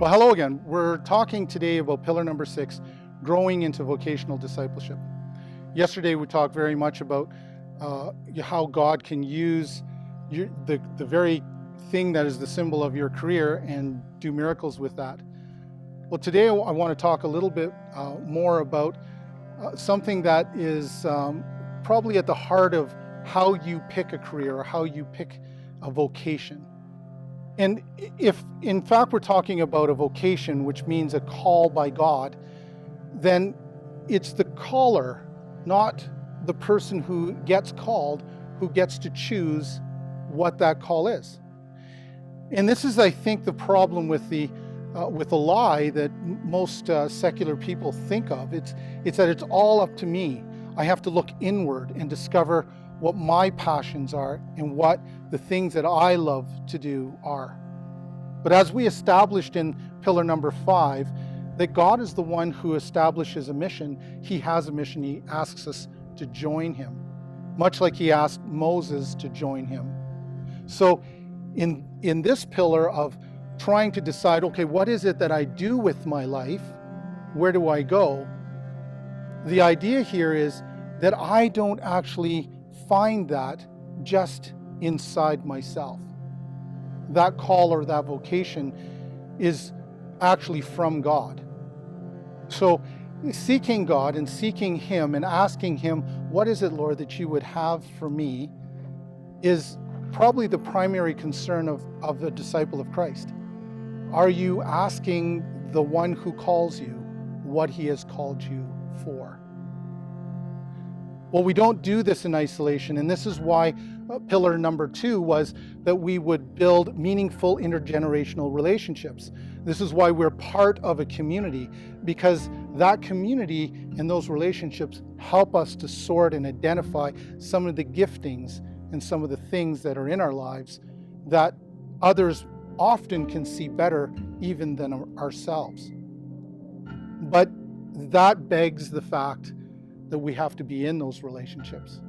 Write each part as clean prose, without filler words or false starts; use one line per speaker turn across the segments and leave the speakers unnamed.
Well, hello again. We're talking today about pillar number 6, growing into vocational discipleship. Yesterday, we talked very much about how God can use the very thing that is the symbol of your career and do miracles with that. Well, today I want to talk a little bit more about something that is probably at the heart of how you pick a career or how you pick a vocation. And if in fact we're talking about a vocation, which means a call by God, then it's the caller, not the person who gets called, who gets to choose what that call is. And this is, I think, the problem with the lie that most secular people think of. It's that it's all up to me. I have to look inward and discover what my passions are and what the things that I love to do are. But as we established in pillar number 5, that God is the one who establishes a mission. He has a mission. He asks us to join him, much like he asked Moses to join him. So in this pillar of trying to decide, okay, what is it that I do with my life? Where do I go? The idea here is that I don't actually find that just inside myself. That call or that vocation is actually from God. So seeking God and seeking him and asking him, what is it, Lord, that you would have for me, is probably the primary concern of a disciple of Christ. Are you asking the one who calls you what he has called you for? Well, we don't do this in isolation, and this is why pillar number 2 was that we would build meaningful intergenerational relationships. This is why we're part of a community, because that community and those relationships help us to sort and identify some of the giftings and some of the things that are in our lives that others often can see better even than ourselves. But that begs the fact that we have to be in those relationships.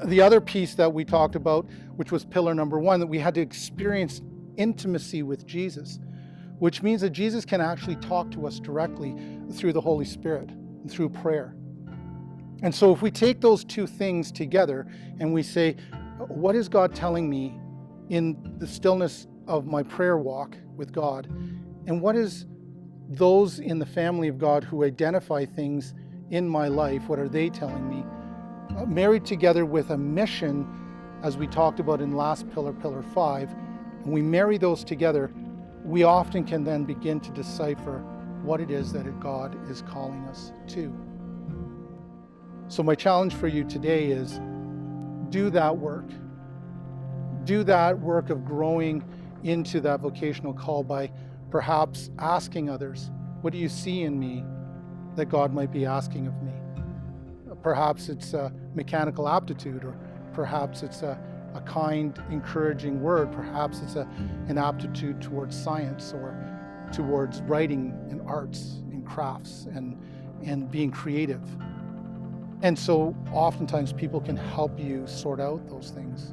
The other piece that we talked about, which was pillar number 1, that we had to experience intimacy with Jesus, which means that Jesus can actually talk to us directly through the Holy Spirit and through prayer. And so if we take those two things together and we say, what is God telling me in the stillness of my prayer walk with God? And what is those in the family of God who identify things in my life, what are they telling me? Married together with a mission, as we talked about in last pillar, pillar 5, and we marry those together, we often can then begin to decipher what it is that God is calling us to. So my challenge for you today is do that work. Do that work of growing into that vocational call by perhaps asking others, what do you see in me that God might be asking of me? Perhaps it's a mechanical aptitude, or perhaps it's a kind, encouraging word. Perhaps it's an aptitude towards science or towards writing and arts and crafts and being creative. And so oftentimes people can help you sort out those things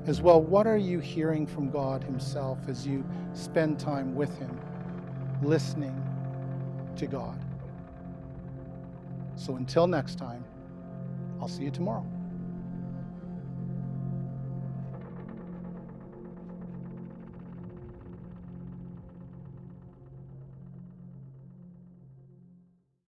as well. What are you hearing from God himself as you spend time with him, listening to God? So until next time, I'll see you tomorrow.